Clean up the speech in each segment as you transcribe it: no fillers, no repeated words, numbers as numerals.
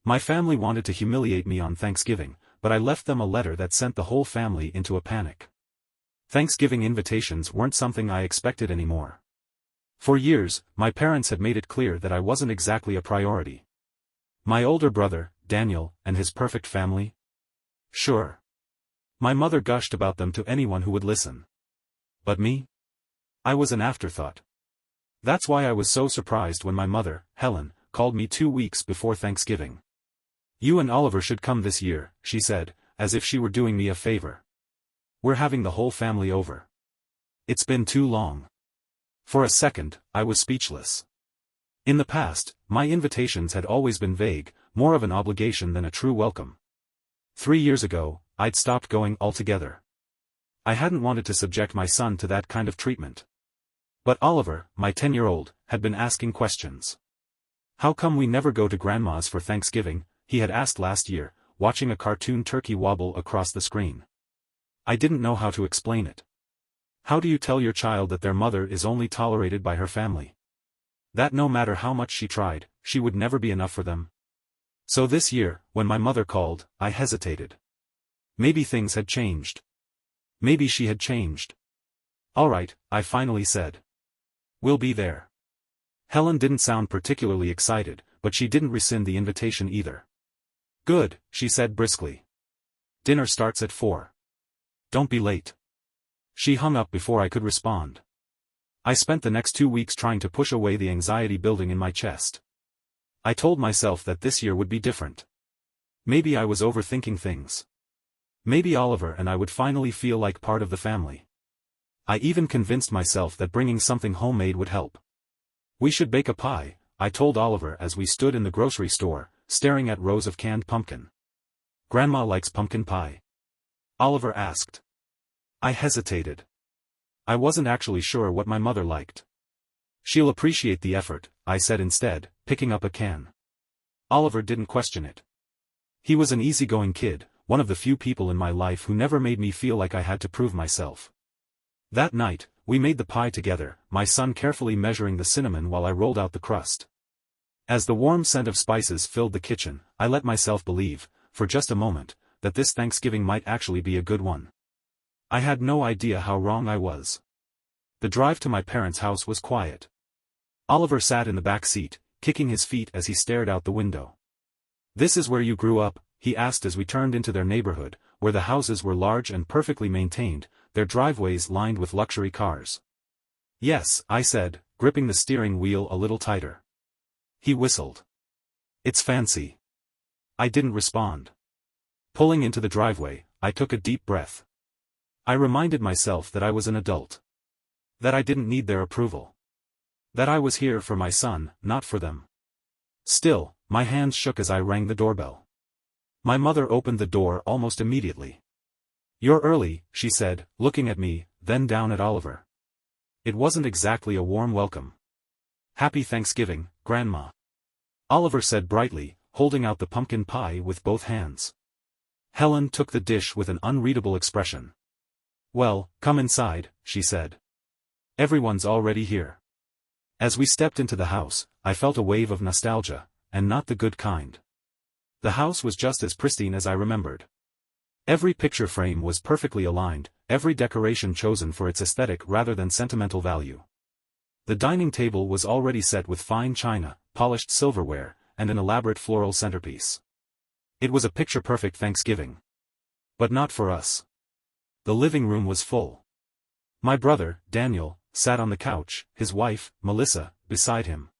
My family wanted to humiliate me on Thanksgiving, but I left them a letter that sent the whole family into a panic. Thanksgiving invitations weren't something I expected anymore. For years, my parents had made it clear that I wasn't exactly a priority. My older brother, Daniel, and his perfect family? Sure. My mother gushed about them to anyone who would listen. But me? I was an afterthought. That's why I was so surprised when my mother, Helen, called me 2 weeks before Thanksgiving. "You and Oliver should come this year," she said, as if she were doing me a favor. "We're having the whole family over. It's been too long." For a second, I was speechless. In the past, my invitations had always been vague, more of an obligation than a true welcome. 3 years ago, I'd stopped going altogether. I hadn't wanted to subject my son to that kind of treatment. But Oliver, my 10-year-old, had been asking questions. "How come we never go to Grandma's for Thanksgiving?" he had asked last year, watching a cartoon turkey wobble across the screen. I didn't know how to explain it. How do you tell your child that their mother is only tolerated by her family? That no matter how much she tried, she would never be enough for them? So this year, when my mother called, I hesitated. Maybe things had changed. Maybe she had changed. "All right," I finally said. "We'll be there." Helen didn't sound particularly excited, but she didn't rescind the invitation either. "Good," she said briskly. "Dinner starts at 4. Don't be late." She hung up before I could respond. I spent the next 2 weeks trying to push away the anxiety building in my chest. I told myself that this year would be different. Maybe I was overthinking things. Maybe Oliver and I would finally feel like part of the family. I even convinced myself that bringing something homemade would help. "We should bake a pie," I told Oliver as we stood in the grocery store, staring at rows of canned pumpkin. "Grandma likes pumpkin pie?" Oliver asked. I hesitated. I wasn't actually sure what my mother liked. "She'll appreciate the effort," I said instead, picking up a can. Oliver didn't question it. He was an easygoing kid, one of the few people in my life who never made me feel like I had to prove myself. That night, we made the pie together, my son carefully measuring the cinnamon while I rolled out the crust. As the warm scent of spices filled the kitchen, I let myself believe, for just a moment, that this Thanksgiving might actually be a good one. I had no idea how wrong I was. The drive to my parents' house was quiet. Oliver sat in the back seat, kicking his feet as he stared out the window. "This is where you grew up?" he asked as we turned into their neighborhood, where the houses were large and perfectly maintained, their driveways lined with luxury cars. "Yes," I said, gripping the steering wheel a little tighter. He whistled. "It's fancy." I didn't respond. Pulling into the driveway, I took a deep breath. I reminded myself that I was an adult. That I didn't need their approval. That I was here for my son, not for them. Still, my hands shook as I rang the doorbell. My mother opened the door almost immediately. "You're early," she said, looking at me, then down at Oliver. It wasn't exactly a warm welcome. "Happy Thanksgiving, Grandma," Oliver said brightly, holding out the pumpkin pie with both hands. Helen took the dish with an unreadable expression. "Well, come inside," she said. "Everyone's already here." As we stepped into the house, I felt a wave of nostalgia, and not the good kind. The house was just as pristine as I remembered. Every picture frame was perfectly aligned, every decoration chosen for its aesthetic rather than sentimental value. The dining table was already set with fine china, polished silverware, and an elaborate floral centerpiece. It was a picture-perfect Thanksgiving. But not for us. The living room was full. My brother, Daniel, sat on the couch, his wife, Melissa, beside him.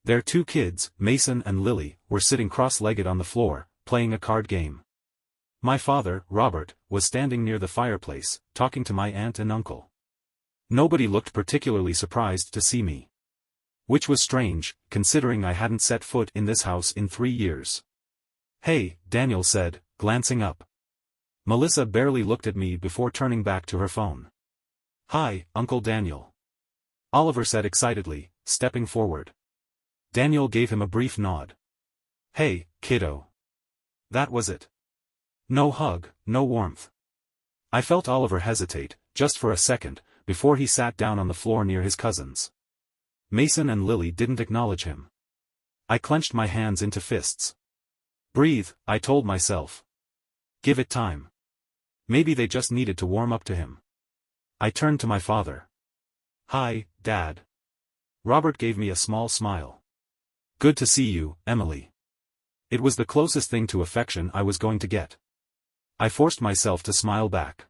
Their 2 kids, Mason and Lily, were sitting cross-legged on the floor, playing a card game. My father, Robert, was standing near the fireplace, talking to my aunt and uncle. Nobody looked particularly surprised to see me. Which was strange, considering I hadn't set foot in this house in 3 years. "Hey," Daniel said, glancing up. Melissa barely looked at me before turning back to her phone. "Hi, Uncle Daniel," Oliver said excitedly, stepping forward. Daniel gave him a brief nod. "Hey, kiddo." That was it. No hug, no warmth. I felt Oliver hesitate, just for a second, before he sat down on the floor near his cousins. Mason and Lily didn't acknowledge him. I clenched my hands into fists. Breathe, I told myself. Give it time. Maybe they just needed to warm up to him. I turned to my father. Hi, Dad. Robert gave me a small smile. Good to see you, Emily. It was the closest thing to affection I was going to get. I forced myself to smile back.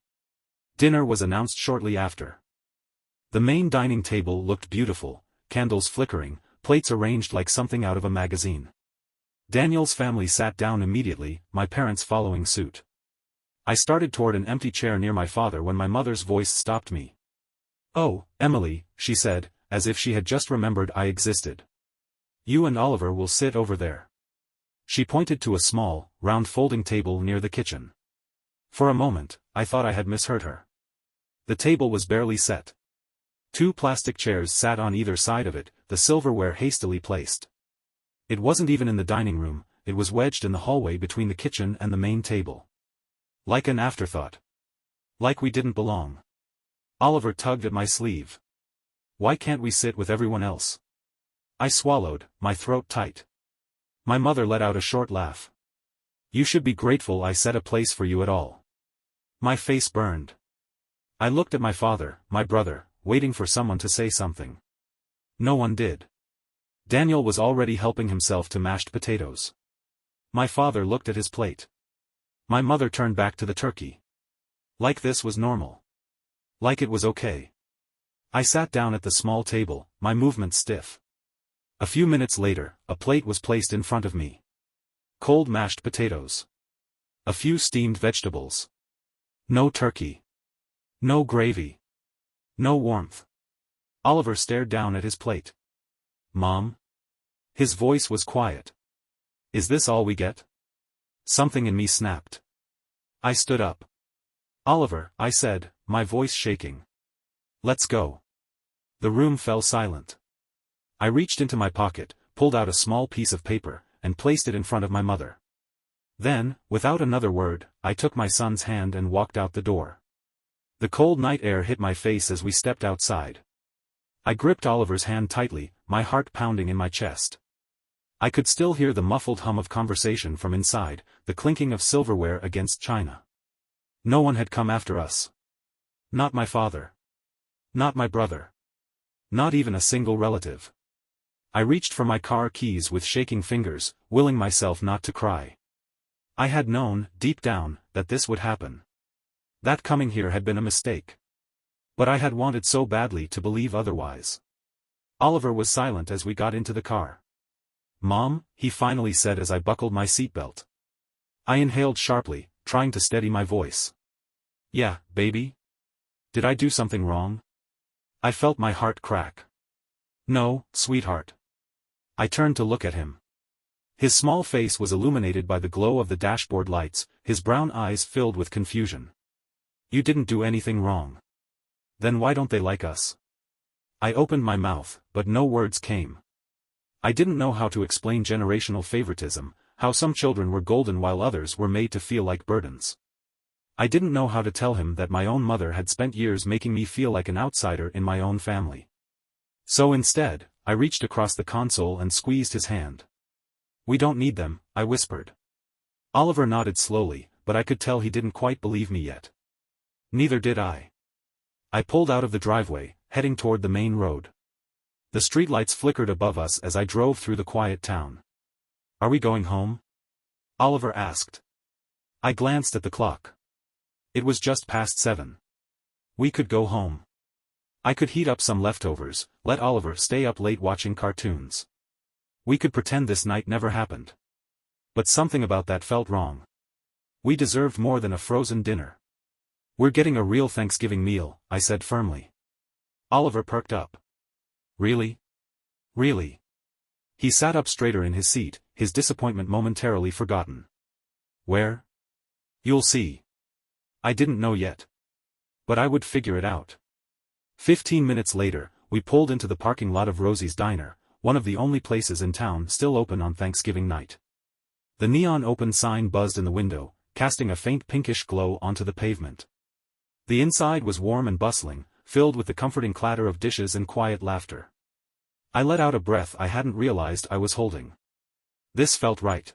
Dinner was announced shortly after. The main dining table looked beautiful, candles flickering, plates arranged like something out of a magazine. Daniel's family sat down immediately, my parents following suit. I started toward an empty chair near my father when my mother's voice stopped me. Oh, Emily, she said, as if she had just remembered I existed. You and Oliver will sit over there. She pointed to a small, round folding table near the kitchen. For a moment, I thought I had misheard her. The table was barely set. 2 plastic chairs sat on either side of it, the silverware hastily placed. It wasn't even in the dining room, it was wedged in the hallway between the kitchen and the main table. Like an afterthought. Like we didn't belong. Oliver tugged at my sleeve. Why can't we sit with everyone else? I swallowed, my throat tight. My mother let out a short laugh. You should be grateful I set a place for you at all. My face burned. I looked at my father, my brother, waiting for someone to say something. No one did. Daniel was already helping himself to mashed potatoes. My father looked at his plate. My mother turned back to the turkey. Like this was normal. Like it was okay. I sat down at the small table, my movements stiff. A few minutes later, a plate was placed in front of me. Cold mashed potatoes. A few steamed vegetables. No turkey. No gravy. No warmth. Oliver stared down at his plate. Mom? His voice was quiet. Is this all we get? Something in me snapped. I stood up. Oliver, I said, my voice shaking. Let's go. The room fell silent. I reached into my pocket, pulled out a small piece of paper, and placed it in front of my mother. Then, without another word, I took my son's hand and walked out the door. The cold night air hit my face as we stepped outside. I gripped Oliver's hand tightly, my heart pounding in my chest. I could still hear the muffled hum of conversation from inside, the clinking of silverware against china. No one had come after us. Not my father. Not my brother. Not even a single relative. I reached for my car keys with shaking fingers, willing myself not to cry. I had known, deep down, that this would happen. That coming here had been a mistake. But I had wanted so badly to believe otherwise. Oliver was silent as we got into the car. Mom, he finally said as I buckled my seatbelt. I inhaled sharply, trying to steady my voice. Yeah, baby? Did I do something wrong? I felt my heart crack. No, sweetheart. I turned to look at him. His small face was illuminated by the glow of the dashboard lights, his brown eyes filled with confusion. You didn't do anything wrong. Then why don't they like us? I opened my mouth, but no words came. I didn't know how to explain generational favoritism, how some children were golden while others were made to feel like burdens. I didn't know how to tell him that my own mother had spent years making me feel like an outsider in my own family. So instead, I reached across the console and squeezed his hand. We don't need them, I whispered. Oliver nodded slowly, but I could tell he didn't quite believe me yet. Neither did I. I pulled out of the driveway, heading toward the main road. The streetlights flickered above us as I drove through the quiet town. Are we going home? Oliver asked. I glanced at the clock. It was just past 7. We could go home. I could heat up some leftovers, let Oliver stay up late watching cartoons. We could pretend this night never happened. But something about that felt wrong. We deserved more than a frozen dinner. We're getting a real Thanksgiving meal, I said firmly. Oliver perked up. Really? Really? He sat up straighter in his seat, his disappointment momentarily forgotten. Where? You'll see. I didn't know yet. But I would figure it out. 15 minutes later, we pulled into the parking lot of Rosie's Diner, one of the only places in town still open on Thanksgiving night. The neon open sign buzzed in the window, casting a faint pinkish glow onto the pavement. The inside was warm and bustling, filled with the comforting clatter of dishes and quiet laughter. I let out a breath I hadn't realized I was holding. This felt right.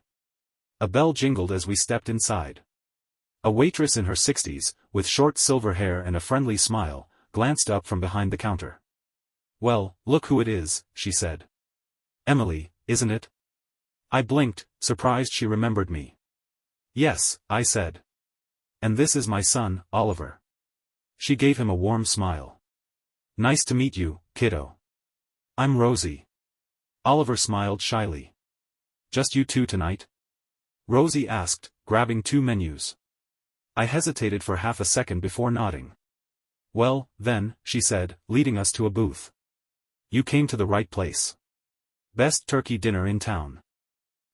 A bell jingled as we stepped inside. A waitress in her 60s, with short silver hair and a friendly smile, glanced up from behind the counter. "Well, look who it is," she said. "Emily, isn't it?" I blinked, surprised she remembered me. "Yes," I said. "And this is my son, Oliver." She gave him a warm smile. "Nice to meet you, kiddo. I'm Rosie." Oliver smiled shyly. "Just you two tonight?" Rosie asked, grabbing 2 menus. I hesitated for half a second before nodding. "Well, then," she said, leading us to a booth. "You came to the right place. Best turkey dinner in town."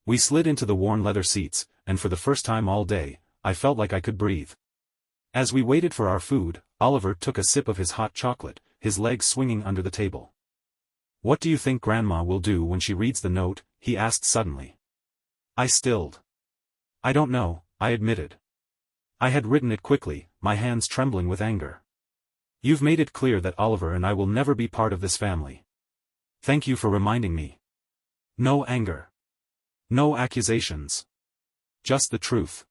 We slid into the worn leather seats, and for the first time all day, I felt like I could breathe. As we waited for our food, Oliver took a sip of his hot chocolate, his legs swinging under the table. "What do you think Grandma will do when she reads the note?" he asked suddenly. I stilled. "I don't know," I admitted. I had written it quickly, my hands trembling with anger. "You've made it clear that Oliver and I will never be part of this family. Thank you for reminding me. No anger. No accusations. Just the truth."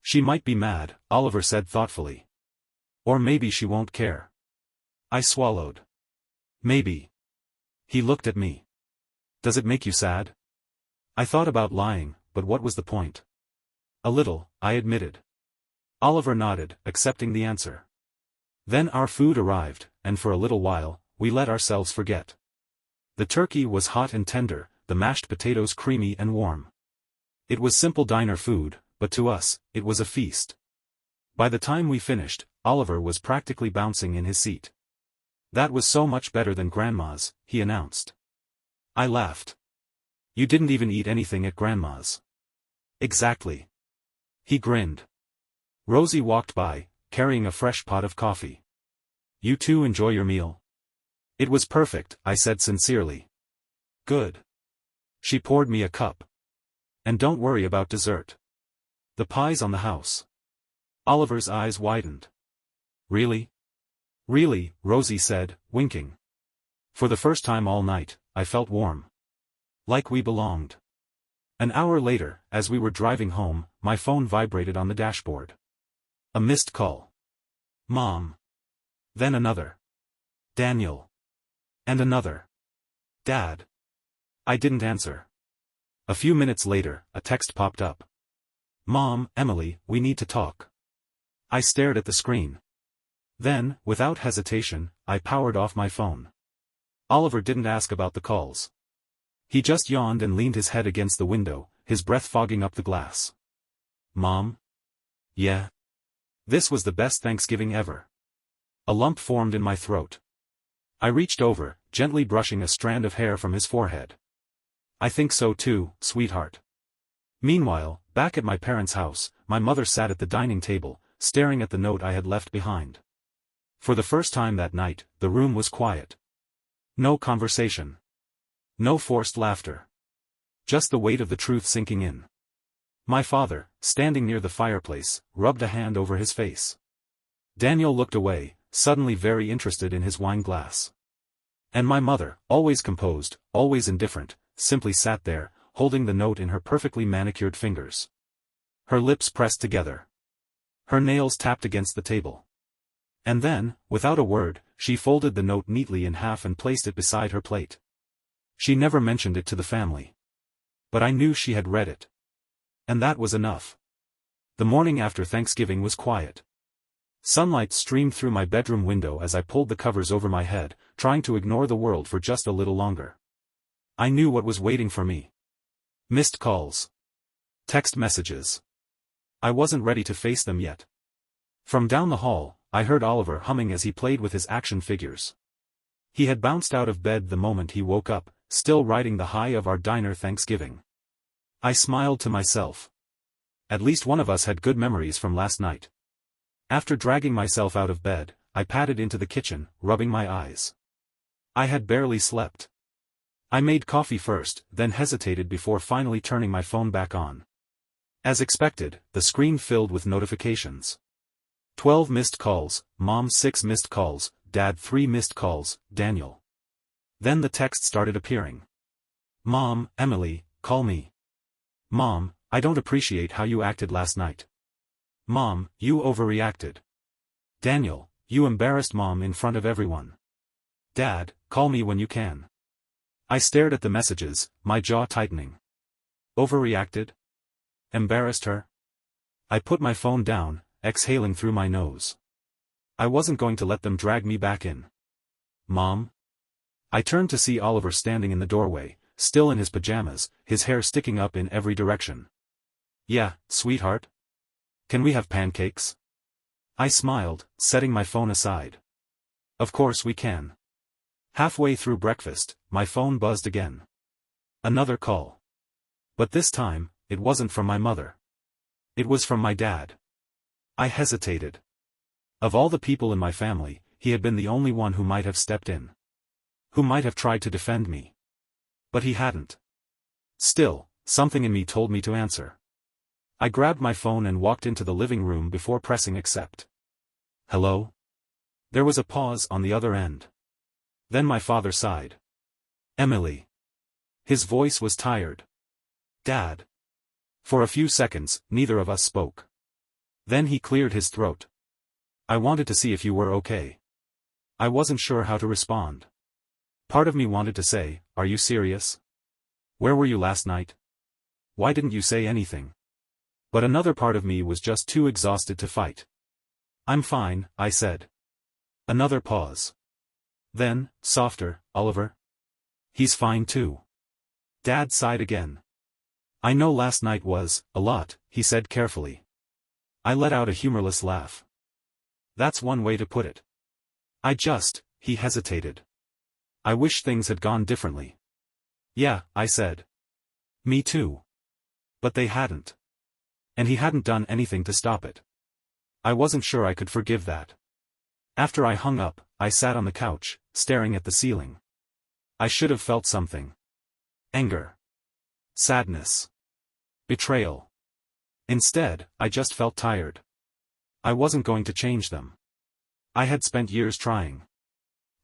"She might be mad," Oliver said thoughtfully. "Or maybe she won't care." I swallowed. "Maybe." He looked at me. "Does it make you sad?" I thought about lying, but what was the point? "A little," I admitted. Oliver nodded, accepting the answer. Then our food arrived, and for a little while, we let ourselves forget. The turkey was hot and tender, the mashed potatoes creamy and warm. It was simple diner food, but to us, it was a feast. By the time we finished, Oliver was practically bouncing in his seat. "That was so much better than Grandma's," he announced. I laughed. "You didn't even eat anything at Grandma's." "Exactly." He grinned. Rosie walked by, carrying a fresh pot of coffee. "You two enjoy your meal?" "It was perfect," I said sincerely. "Good." She poured me a cup. "And don't worry about dessert. The pie's on the house." Oliver's eyes widened. "Really?" "Really," Rosie said, winking. For the first time all night, I felt warm. Like we belonged. An hour later, as we were driving home, my phone vibrated on the dashboard. A missed call. "Mom." Then another. "Daniel." And another. "Dad." I didn't answer. A few minutes later, a text popped up. "Mom, Emily, we need to talk." I stared at the screen. Then, without hesitation, I powered off my phone. Oliver didn't ask about the calls. He just yawned and leaned his head against the window, his breath fogging up the glass. "Mom?" "Yeah." This was the best Thanksgiving ever. A lump formed in my throat. I reached over, gently brushing a strand of hair from his forehead. "I think so too, sweetheart." Meanwhile, back at my parents' house, my mother sat at the dining table, staring at the note I had left behind. For the first time that night, the room was quiet. No conversation. No forced laughter. Just the weight of the truth sinking in. My father, standing near the fireplace, rubbed a hand over his face. Daniel looked away, suddenly very interested in his wine glass. And my mother, always composed, always indifferent, simply sat there, holding the note in her perfectly manicured fingers. Her lips pressed together. Her nails tapped against the table. And then, without a word, she folded the note neatly in half and placed it beside her plate. She never mentioned it to the family. But I knew she had read it. And that was enough. The morning after Thanksgiving was quiet. Sunlight streamed through my bedroom window as I pulled the covers over my head, trying to ignore the world for just a little longer. I knew what was waiting for me. Missed calls. Text messages. I wasn't ready to face them yet. From down the hall, I heard Oliver humming as he played with his action figures. He had bounced out of bed the moment he woke up, still riding the high of our diner Thanksgiving. I smiled to myself. At least one of us had good memories from last night. After dragging myself out of bed, I padded into the kitchen, rubbing my eyes. I had barely slept. I made coffee first, then hesitated before finally turning my phone back on. As expected, the screen filled with notifications. 12 missed calls, Mom 6 missed calls, Dad 3 missed calls, Daniel. Then the text started appearing. "Mom, Emily, call me." "Mom, I don't appreciate how you acted last night. Mom, you overreacted. Daniel, you embarrassed Mom in front of everyone. Dad, call me when you can. I stared at the messages, my jaw tightening. Overreacted? Embarrassed her? I put my phone down, exhaling through my nose. I wasn't going to let them drag me back in. Mom? I turned to see Oliver standing in the doorway, still in his pajamas, his hair sticking up in every direction. Yeah, sweetheart? Can we have pancakes? I smiled, setting my phone aside. Of course we can. Halfway through breakfast, my phone buzzed again. Another call. But this time, it wasn't from my mother. It was from my dad. I hesitated. Of all the people in my family, he had been the only one who might have stepped in. Who might have tried to defend me. But he hadn't. Still, something in me told me to answer. I grabbed my phone and walked into the living room before pressing accept. Hello? There was a pause on the other end. Then my father sighed. Emily. His voice was tired. Dad. For a few seconds, neither of us spoke. Then he cleared his throat. I wanted to see if you were okay. I wasn't sure how to respond. Part of me wanted to say, are you serious? Where were you last night? Why didn't you say anything? But another part of me was just too exhausted to fight. I'm fine, I said. Another pause. Then, softer, Oliver. He's fine too. Dad sighed again. I know last night was, a lot, he said carefully. I let out a humorless laugh. That's one way to put it. He hesitated. I wish things had gone differently. Yeah, I said. Me too. But they hadn't. And he hadn't done anything to stop it. I wasn't sure I could forgive that. After I hung up, I sat on the couch, staring at the ceiling. I should have felt something. Anger. Sadness. Betrayal. Instead, I just felt tired. I wasn't going to change them. I had spent years trying.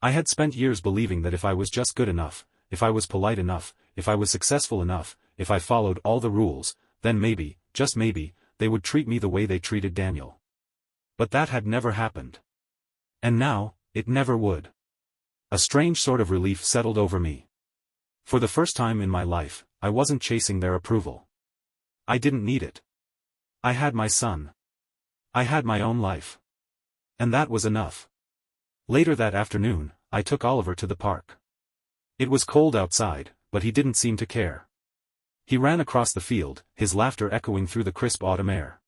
I had spent years believing that if I was just good enough, if I was polite enough, if I was successful enough, if I followed all the rules, then maybe, just maybe, they would treat me the way they treated Daniel. But that had never happened. And now, it never would. A strange sort of relief settled over me. For the first time in my life, I wasn't chasing their approval. I didn't need it. I had my son. I had my own life. And that was enough. Later that afternoon, I took Oliver to the park. It was cold outside, but he didn't seem to care. He ran across the field, his laughter echoing through the crisp autumn air.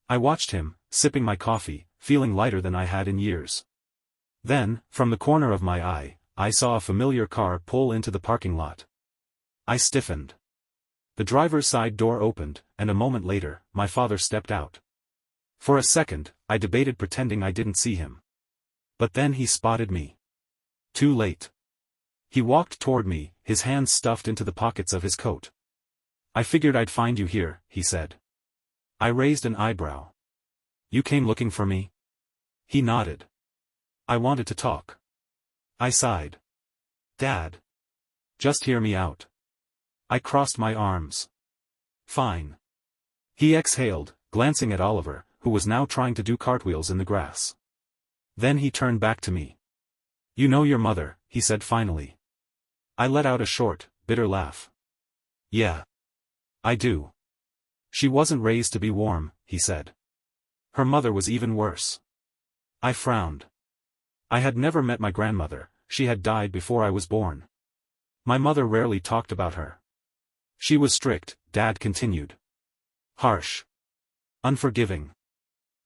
I watched him, sipping my coffee, feeling lighter than I had in years. Then, from the corner of my eye, I saw a familiar car pull into the parking lot. I stiffened. The driver's side door opened, and a moment later, my father stepped out. For a second, I debated pretending I didn't see him. But then he spotted me. Too late. He walked toward me, his hands stuffed into the pockets of his coat. I figured I'd find you here, he said. I raised an eyebrow. You came looking for me? He nodded. I wanted to talk. I sighed. Dad. Just hear me out. I crossed my arms. Fine. He exhaled, glancing at Oliver, who was now trying to do cartwheels in the grass. Then he turned back to me. You know your mother, he said finally. I let out a short, bitter laugh. Yeah. I do. She wasn't raised to be warm, he said. Her mother was even worse. I frowned. I had never met my grandmother, she had died before I was born. My mother rarely talked about her. She was strict, Dad continued. Harsh. Unforgiving.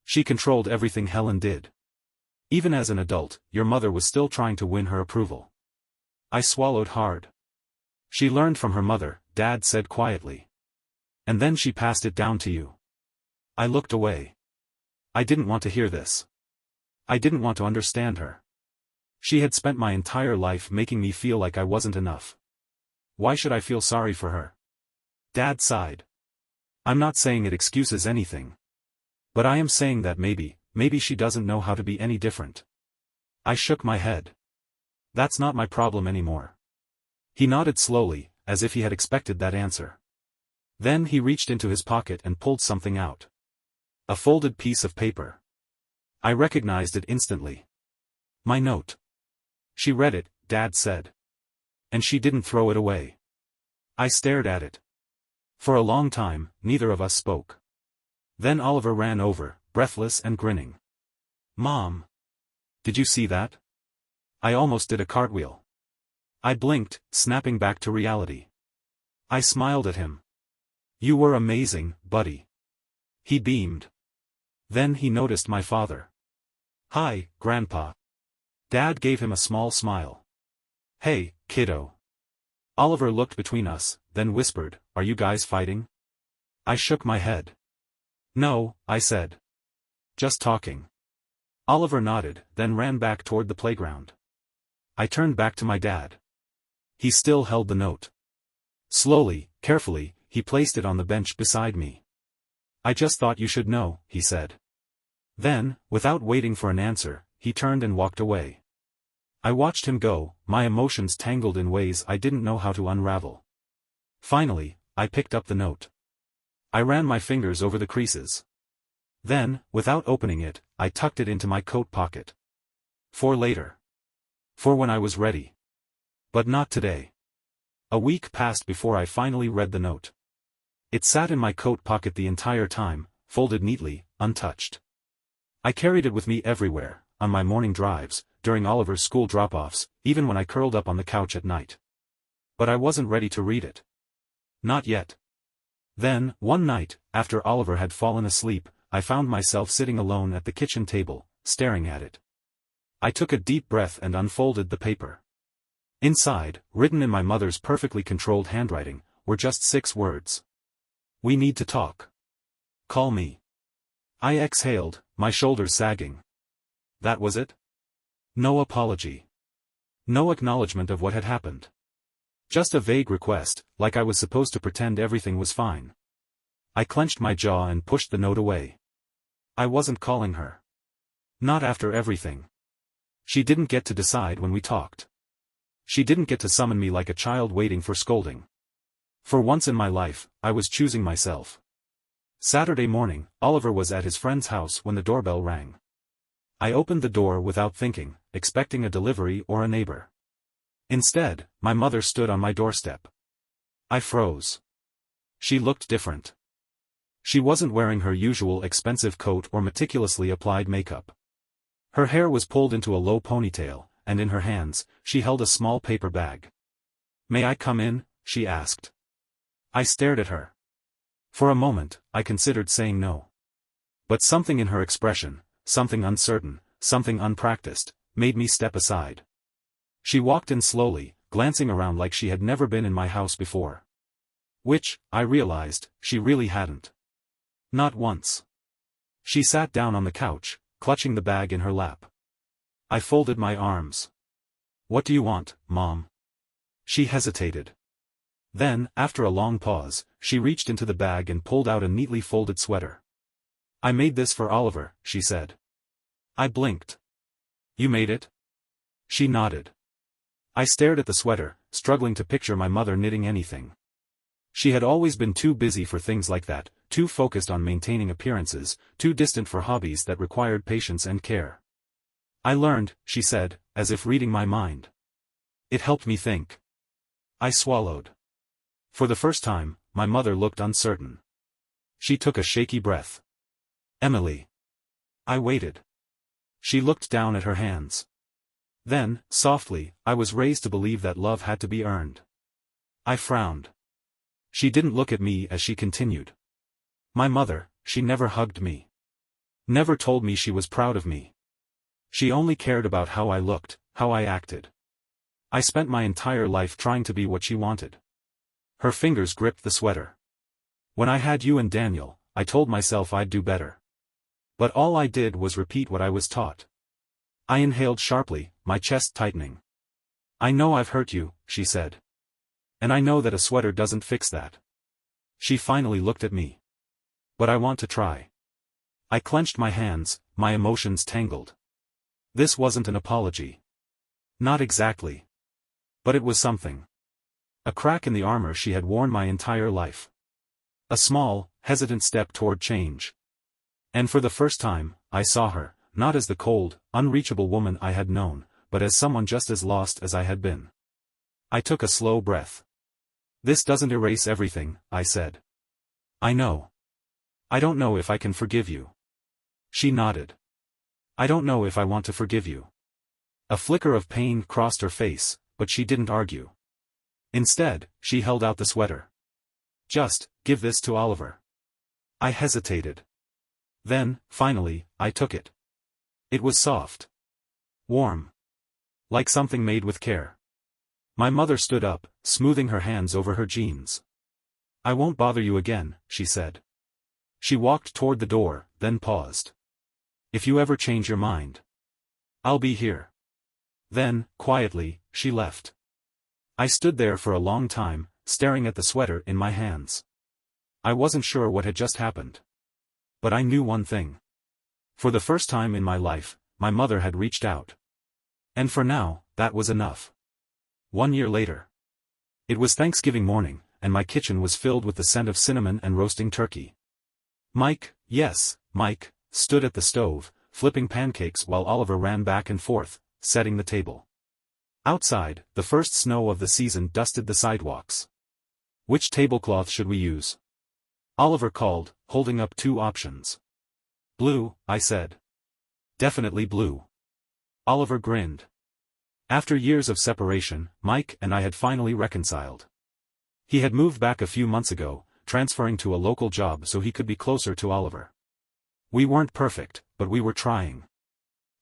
She controlled everything Helen did. Even as an adult, your mother was still trying to win her approval. I swallowed hard. She learned from her mother, Dad said quietly. And then she passed it down to you. I looked away. I didn't want to hear this. I didn't want to understand her. She had spent my entire life making me feel like I wasn't enough. Why should I feel sorry for her? Dad sighed. I'm not saying it excuses anything. But I am saying that maybe she doesn't know how to be any different. I shook my head. That's not my problem anymore. He nodded slowly, as if he had expected that answer. Then he reached into his pocket and pulled something out. A folded piece of paper. I recognized it instantly. My note. She read it, Dad said. And she didn't throw it away. I stared at it. For a long time, neither of us spoke. Then Oliver ran over, breathless and grinning. Mom! Did you see that? I almost did a cartwheel. I blinked, snapping back to reality. I smiled at him. You were amazing, buddy. He beamed. Then he noticed my father. Hi, Grandpa. Dad gave him a small smile. Hey, kiddo. Oliver looked between us, then whispered, Are you guys fighting? I shook my head. No, I said. Just talking. Oliver nodded, then ran back toward the playground. I turned back to my dad. He still held the note. Slowly, carefully, he placed it on the bench beside me. I just thought you should know, he said. Then, without waiting for an answer, he turned and walked away. I watched him go, my emotions tangled in ways I didn't know how to unravel. Finally, I picked up the note. I ran my fingers over the creases. Then, without opening it, I tucked it into my coat pocket. For later. For when I was ready. But not today. A week passed before I finally read the note. It sat in my coat pocket the entire time, folded neatly, untouched. I carried it with me everywhere, on my morning drives, during Oliver's school drop-offs, even when I curled up on the couch at night. But I wasn't ready to read it. Not yet. Then, one night, after Oliver had fallen asleep, I found myself sitting alone at the kitchen table, staring at it. I took a deep breath and unfolded the paper. Inside, written in my mother's perfectly controlled handwriting, were just 6 words. We need to talk. Call me. I exhaled, my shoulders sagging. That was it? No apology. No acknowledgement of what had happened. Just a vague request, like I was supposed to pretend everything was fine. I clenched my jaw and pushed the note away. I wasn't calling her. Not after everything. She didn't get to decide when we talked. She didn't get to summon me like a child waiting for scolding. For once in my life, I was choosing myself. Saturday morning, Oliver was at his friend's house when the doorbell rang. I opened the door without thinking, expecting a delivery or a neighbor. Instead, my mother stood on my doorstep. I froze. She looked different. She wasn't wearing her usual expensive coat or meticulously applied makeup. Her hair was pulled into a low ponytail, and in her hands, she held a small paper bag. May I come in? She asked. I stared at her. For a moment, I considered saying no. But something in her expression, something uncertain, something unpracticed, made me step aside. She walked in slowly, glancing around like she had never been in my house before. Which, I realized, she really hadn't. Not once. She sat down on the couch, clutching the bag in her lap. I folded my arms. What do you want, Mom? She hesitated. Then, after a long pause, she reached into the bag and pulled out a neatly folded sweater. I made this for Oliver, she said. I blinked. You made it? She nodded. I stared at the sweater, struggling to picture my mother knitting anything. She had always been too busy for things like that, too focused on maintaining appearances, too distant for hobbies that required patience and care. I learned, she said, as if reading my mind. It helped me think. I swallowed. For the first time, my mother looked uncertain. She took a shaky breath. Emily. I waited. She looked down at her hands. Then, softly, I was raised to believe that love had to be earned. I frowned. She didn't look at me as she continued. My mother, she never hugged me. Never told me she was proud of me. She only cared about how I looked, how I acted. I spent my entire life trying to be what she wanted. Her fingers gripped the sweater. When I had you and Daniel, I told myself I'd do better. But all I did was repeat what I was taught. I inhaled sharply, my chest tightening. I know I've hurt you, she said. And I know that a sweater doesn't fix that. She finally looked at me. But I want to try. I clenched my hands, my emotions tangled. This wasn't an apology. Not exactly. But it was something. A crack in the armor she had worn my entire life. A small, hesitant step toward change. And for the first time, I saw her, not as the cold, unreachable woman I had known, but as someone just as lost as I had been. I took a slow breath. This doesn't erase everything, I said. I know. I don't know if I can forgive you. She nodded. I don't know if I want to forgive you. A flicker of pain crossed her face, but she didn't argue. Instead, she held out the sweater. Just, give this to Oliver. I hesitated. Then, finally, I took it. It was soft. Warm. Like something made with care. My mother stood up, smoothing her hands over her jeans. I won't bother you again, she said. She walked toward the door, then paused. If you ever change your mind, I'll be here. Then, quietly, she left. I stood there for a long time, staring at the sweater in my hands. I wasn't sure what had just happened. But I knew one thing. For the first time in my life, my mother had reached out. And for now, that was enough. 1 year later. It was Thanksgiving morning, and my kitchen was filled with the scent of cinnamon and roasting turkey. Mike, yes, Mike, stood at the stove, flipping pancakes while Oliver ran back and forth, setting the table. Outside, the first snow of the season dusted the sidewalks. Which tablecloth should we use? Oliver called, holding up 2 options. Blue, I said. Definitely blue. Oliver grinned. After years of separation, Mike and I had finally reconciled. He had moved back a few months ago, transferring to a local job so he could be closer to Oliver. We weren't perfect, but we were trying.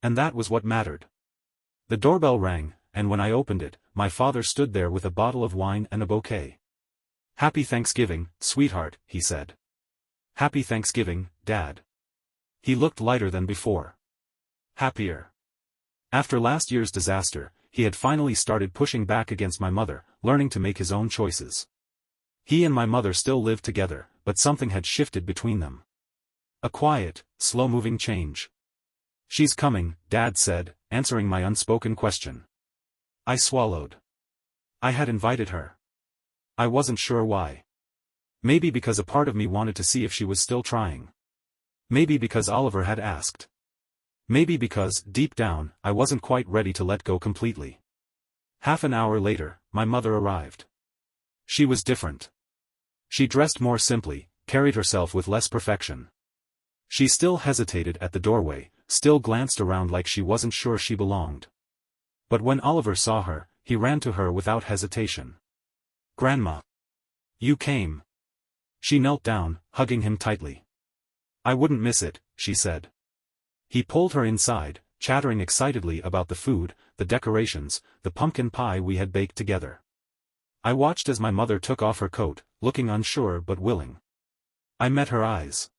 And that was what mattered. The doorbell rang, and when I opened it, my father stood there with a bottle of wine and a bouquet. Happy Thanksgiving, sweetheart, he said. Happy Thanksgiving, Dad. He looked lighter than before. Happier. After last year's disaster, he had finally started pushing back against my mother, learning to make his own choices. He and my mother still lived together, but something had shifted between them. A quiet, slow-moving change. She's coming, Dad said, answering my unspoken question. I swallowed. I had invited her. I wasn't sure why. Maybe because a part of me wanted to see if she was still trying. Maybe because Oliver had asked. Maybe because, deep down, I wasn't quite ready to let go completely. Half an hour later, my mother arrived. She was different. She dressed more simply, carried herself with less perfection. She still hesitated at the doorway, still glanced around like she wasn't sure she belonged. But when Oliver saw her, he ran to her without hesitation. Grandma. You came. She knelt down, hugging him tightly. I wouldn't miss it, she said. He pulled her inside, chattering excitedly about the food, the decorations, the pumpkin pie we had baked together. I watched as my mother took off her coat, looking unsure but willing. I met her eyes.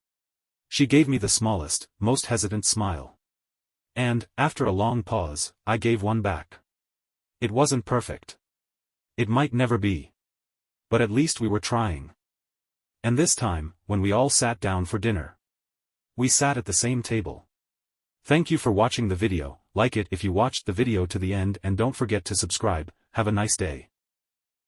She gave me the smallest, most hesitant smile. And, after a long pause, I gave one back. It wasn't perfect. It might never be. But at least we were trying. And this time, when we all sat down for dinner, we sat at the same table. Thank you for watching the video, like it if you watched the video to the end and don't forget to subscribe. Have a nice day.